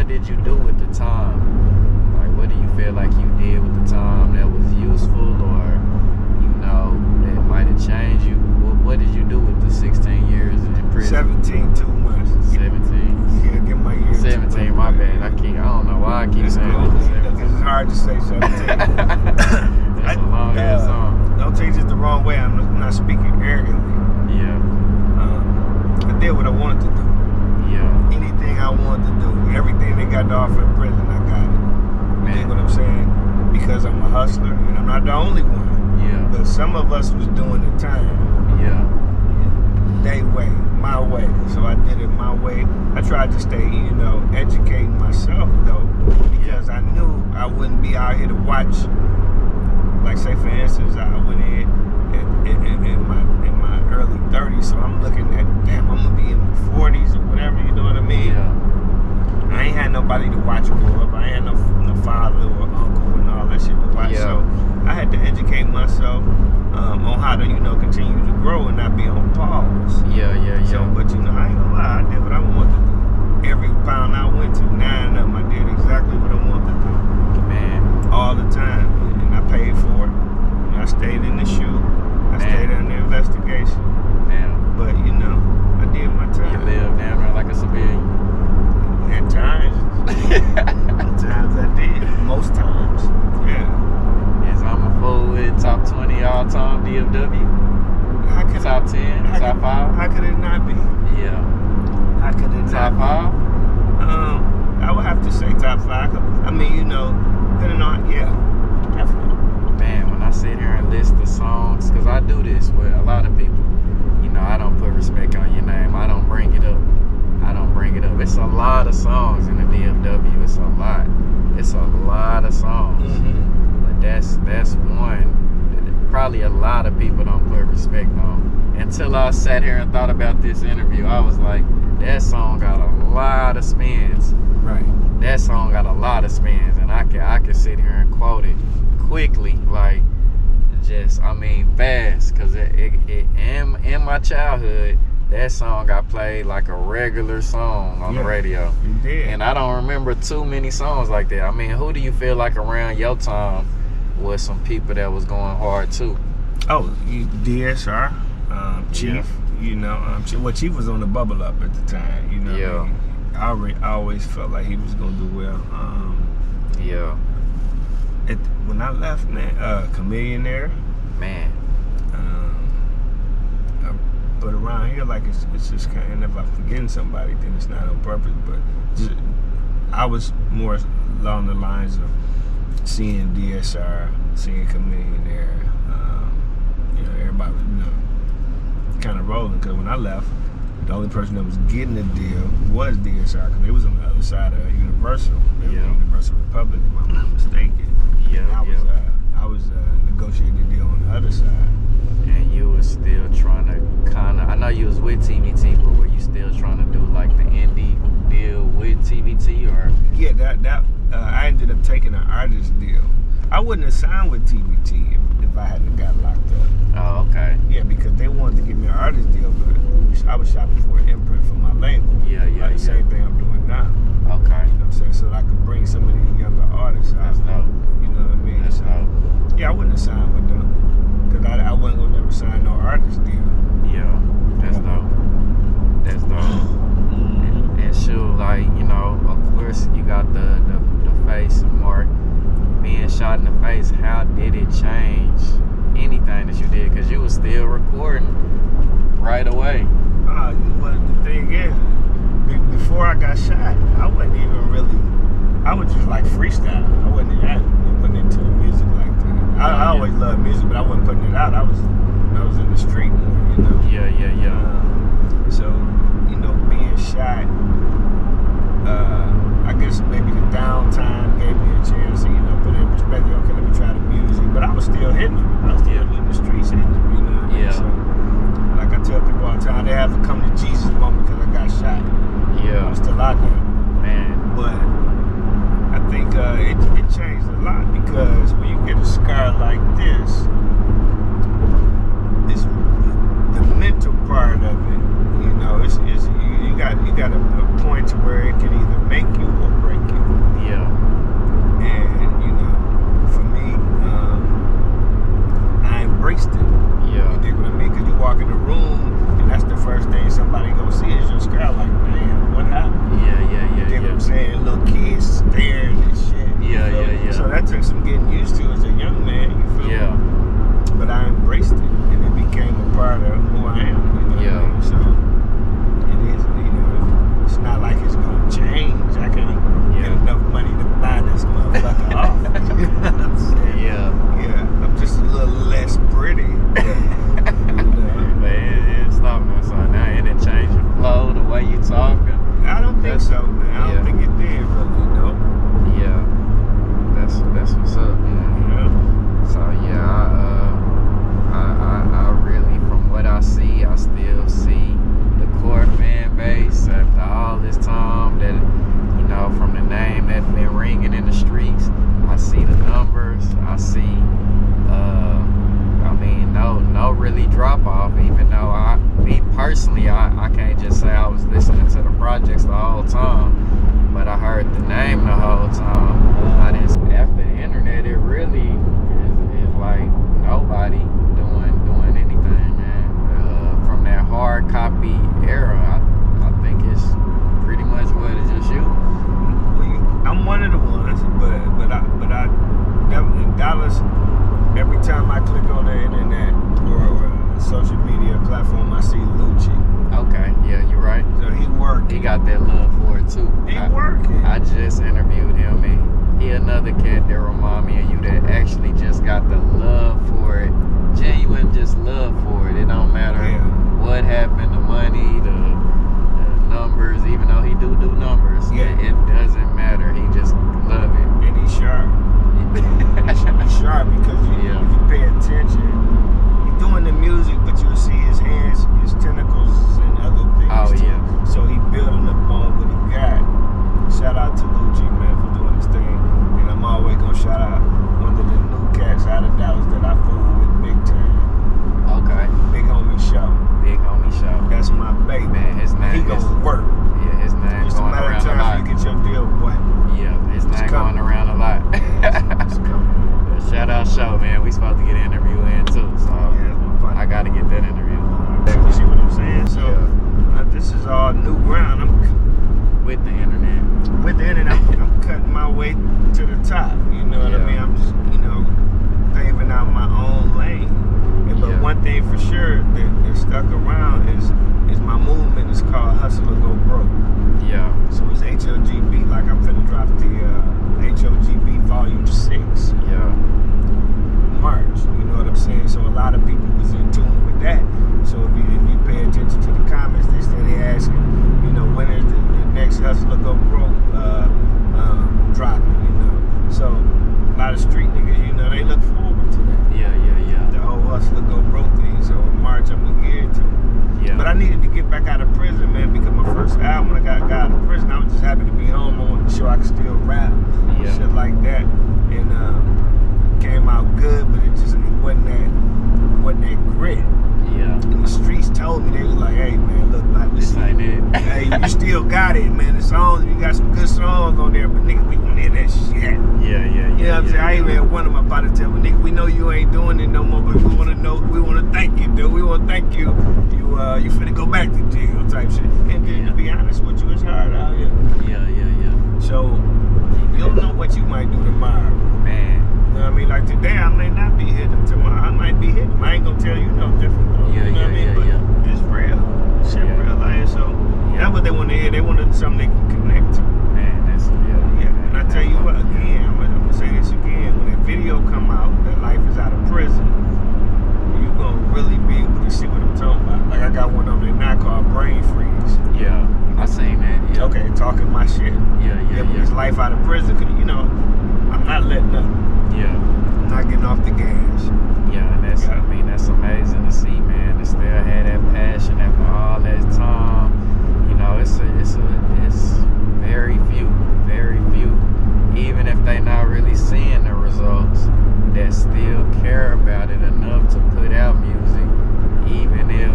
what did you do with the time? Like, what do you feel like you did with the time that was useful, or that might have changed you? What did you do with the 16 years in prison? 17, 2 months. 17. Yeah, get my year. 17. My bad. I don't know why I keep saying it. It's hard to say 17. That's a long ass song. Don't take this the wrong way. I'm not speaking arrogantly. Yeah. I did what I wanted to do. Yeah. Anything I wanted to do. Everything they got to offer in prison, I got it. You know what I'm saying? Because I'm a hustler, and I'm not the only one. Yeah. But some of us was doing the time. Yeah. They way, my way. So I did it my way. I tried to stay, educating myself though, because I knew I wouldn't be out here to watch. Like, say for instance, I went in my early 30s, so I'm looking at, damn, I'm gonna be in my 40s or whatever. You know what I mean? Yeah. I ain't had nobody to watch grow up. I ain't had no father or uncle and all that shit to watch. Yeah. So I had to educate myself on how to, continue to grow and not be on pause. Yeah. So, but I ain't gonna lie, I did what I wanted to do. Every pound I went to, 9 of them, I did exactly what I wanted to do. Man. All the time. And I paid for it. I stayed in the shoe. I stayed in the investigation. Damn. But, I did my time. You live down there like a civilian. At times. Sometimes I did. Most times. Yeah. Yes, I'm a fool with top 20 all-time DFW. Top 10, top 5. How could it not be? Yeah. How could it top not 5? be? I would have to say top 5. I mean, depending on, yeah, definitely. Man, when I sit here and list the songs, because I do this with a lot of people, I don't put respect on your name. I don't bring it up. It's a lot of songs in the DFW. It's a lot. It's a lot of songs. Mm-hmm. But that's one that probably a lot of people don't put respect on. Until I sat here and thought about this interview, I was like, that song got a lot of spins. Right. That song got a lot of spins, and I can sit here and quote it quickly, like fast, because in my childhood, that song got played like a regular song on the radio. It did. And I don't remember too many songs like that. I mean, who do you feel like around your time was some people that was going hard too? Oh, DSR, Chief. Yeah. Chief was on the bubble up at the time. Yeah. I always felt like he was gonna do well. Yeah. When I left, man, Chamillionaire. Man. But around here, like it's just kind of, and if I'm forgetting somebody, then it's not on purpose. But I was more along the lines of seeing DSR, seeing Chamillionaire. Everybody was, kind of rolling. Because when I left, the only person that was getting the deal was DSR, because they was on the other side of Universal. They were Universal Republic, if I'm not mistaken. Yeah. I was negotiating the deal on the other side. And you was still trying to I know you was with TVT, but were you still trying to do like the indie deal with TVT, or? Yeah, I ended up taking an artist deal. I wouldn't have signed with TVT if I hadn't got locked up. Oh, okay. Yeah, because they wanted to give me an artist deal, but I was shopping for an imprint for my label. Yeah. The same thing I'm doing now. Okay. You know what I'm saying? So that I could bring some of these younger artists out. That's dope. You know what I mean? That's dope. Yeah, I wouldn't have signed with them. Because I wasn't going to never sign no artist deal. Yeah, that's dope. That's dope. And shoot, like, of course, you got the face mark being shot in the face. How did it change anything that you did? Because you was still recording right away. The thing is, before I got shot, I wasn't even really, I was just like freestyle. I wasn't even putting into the music like that. I always loved music, but I wasn't putting it out. I was in the street more, Yeah. So, being shot, I guess maybe the downtime gave me a chance to, put it in perspective. Okay, let me try the music. But I was still hitting them. I was still in the streets hitting them, Yeah. So, like I tell people all the time, they have to come to Jesus moment because I got shot. Yeah. I'm still out there. Man. But I think it changed a lot, because when you get a scar like this, it's the mental part of it. You got a point to where projects the whole time, but I heard the name the whole time. I didn't. After the internet, it really is like nobody doing anything, man. From that hard copy era, I think it's pretty much what it's just you. I'm one of the ones, but I in Dallas, every time I click on the internet or a social media platform, I see Lucci. Okay, yeah, you're right. So he working. He got that love for it too. He working. I just interviewed him, and he another cat that remind me of you that actually just got the love for it. Genuine just love for it. It don't matter what happened, the money, the numbers, even though he do numbers. Yeah. It doesn't matter. He just love it. And he's sharp. He's sharp because if you pay attention, he's doing the music, but you'll see his hands, his tentacles, and other things. Oh, too. yeah. So he building upon what he got. Shout out to Lucci, man, for doing his thing. And I'm always gonna shout out one of the new cats out of Dallas that I fool with big time. Okay. Big homie show. Big homie show. That's my baby. Man, his name he gonna work. Yeah, his name Just a going matter around of a lot. time for you get your deal, boy. Yeah, his name going around a lot. It's coming. Shout out show, man. We supposed to get an interview in too, so I gotta get that interview. You see what I'm saying? So this is all new ground. I'm with the internet. With the internet, I'm cutting my way to the top. You know what I mean? I'm just, paving out my own lane. But one thing for sure that stuck around is my movement is called Hustle or Go Broke. Yeah. So it's HOGB, like I'm finna drop the HOGB Volume 6. Yeah. March, you know what I'm saying? So a lot of people was in tune with that. So if you pay attention to the comments, they steady asking, when is the next Hustle or Go Broke dropping, So a lot of street niggas, they look forward to that. Yeah. The whole Hustle or Go Broke thing. So in March, I'm gonna get into it. Yeah. But I needed to get back out of prison, man, because my first album, when I got out of prison, I was just happy to be home. I wanted to show I could still rap, shit like that. And came out good, but it wasn't that grit. Yeah. And the streets told me, they was like, hey man, look, like this ain't it. Hey, you still got it, man. The songs, you got some good songs on there, but nigga, we want to hear that shit. Yeah. You know what I'm saying? I even had one of my about to tell me, nigga, we know you ain't doing it no more, but we want to thank you, dude. We want to thank you. You finna go back to jail type shit. And then to be honest with you, it's hard out here. Yeah. So you don't know what you might do tomorrow. Man. You know what I mean? Like today, I may not be hitting tomorrow. I might be hitting. I ain't gonna tell you no different though. Yeah, you know what I mean? But it's real. Shit real life. So that's what they want to hear. They want something they can connect to. Man, that's And I tell you what, again, I'm gonna say this again. When that video come out, that life is out of prison, you gonna really be able to see what I'm talking about. Like I got one on there now called Brain Freeze. Yeah, I seen that. Yeah. Okay, talking my shit. Yeah. It's life out of prison. Cause I'm not letting up. Yeah. I'm not getting off the gas. Yeah, and that's amazing to see, man. To still have that passion after all that time. It's very few, even if they not really seeing the results, that still care about it enough to put out music, even if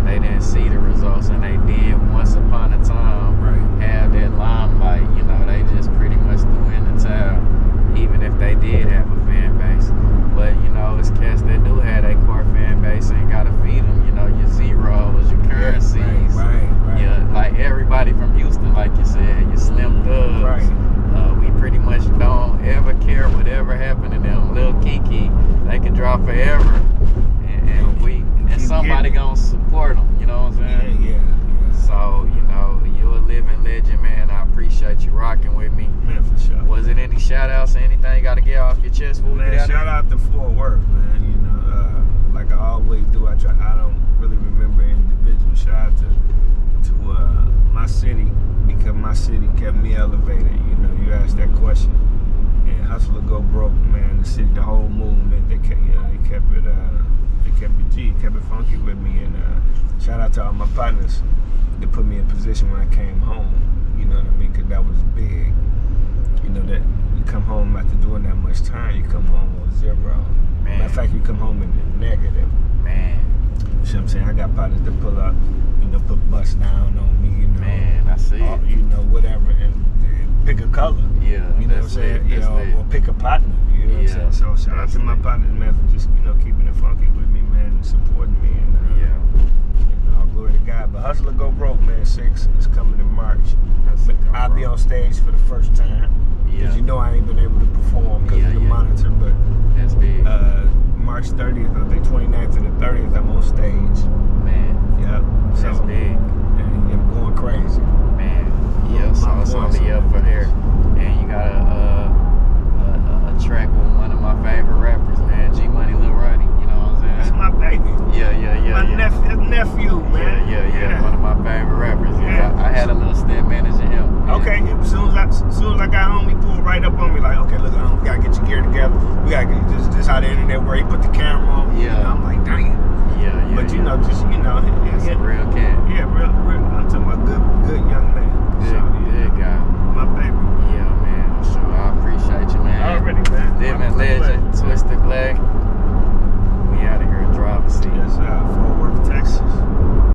they didn't see the results, and they did once upon a time have that limelight. They just pretty much threw in the towel, even if they did have a fan base. But it's cats that do have a core fan base and gotta feed them. Your zeros, your currencies. Right. Yeah, like everybody from Houston, like you said, your Slim Thugs. Right. We pretty much don't ever care whatever happened to them. Lil Kiki, they can drop forever, and somebody gonna support them. You know what I'm saying? Yeah. So you're a living legend, man. I appreciate you rocking with me. Man, for sure. Was it any shout outs or anything you gotta get off your chest before we get out? Shout out to Fort Worth, man. Like I always do, I don't really remember individual shout out to my city, because my city kept me elevated. You asked that question, and Hustle or Go Broke, man. The city, the whole movement, they kept it funky with me. And shout out to all my partners that put me in position when I came home. You know what I mean? Because that was big. That you come home after doing that much time, you come home with zero. Matter of fact, you come home in the negative. Man. You see what I'm saying? I got partners that pull up, put bust down on me, Man, I see it. Whatever, and pick a color. Yeah, you know what I'm saying? Or pick a partner. You know what I'm saying? So shout out to my partners, man, for just keeping it funky with me, man, and supporting me. And all glory to God. But Hustler Go Broke, man, 6 is coming in March. I'll be on stage for the first time. Because I ain't been able to perform because of the monitor. But that's big. March 30th, I think 29th and the 30th, I'm on stage. Man. Yep. That's big. And I'm going crazy. Man. Yeah, so it's only up for there. And you got a track with one of my favorite rappers, man, G Money Lil Roddy. You know what I'm saying? That's my baby. Yeah. My nephew, man. Yeah. One of my favorite rappers. Yeah. I had a little stint managing him. Yeah. Okay, as soon as I got home, he pulled right up on me like, okay, look, we gotta get your gear together. We gotta get this how the internet works. He put the camera on me. Yeah. I'm like, dang. Yeah. But it's a real cat. Yeah, real. I'm talking about good young man. Good guy. My baby. Yeah, man. For sure. I appreciate you, man. Already, man. Living legend, Twisted Black.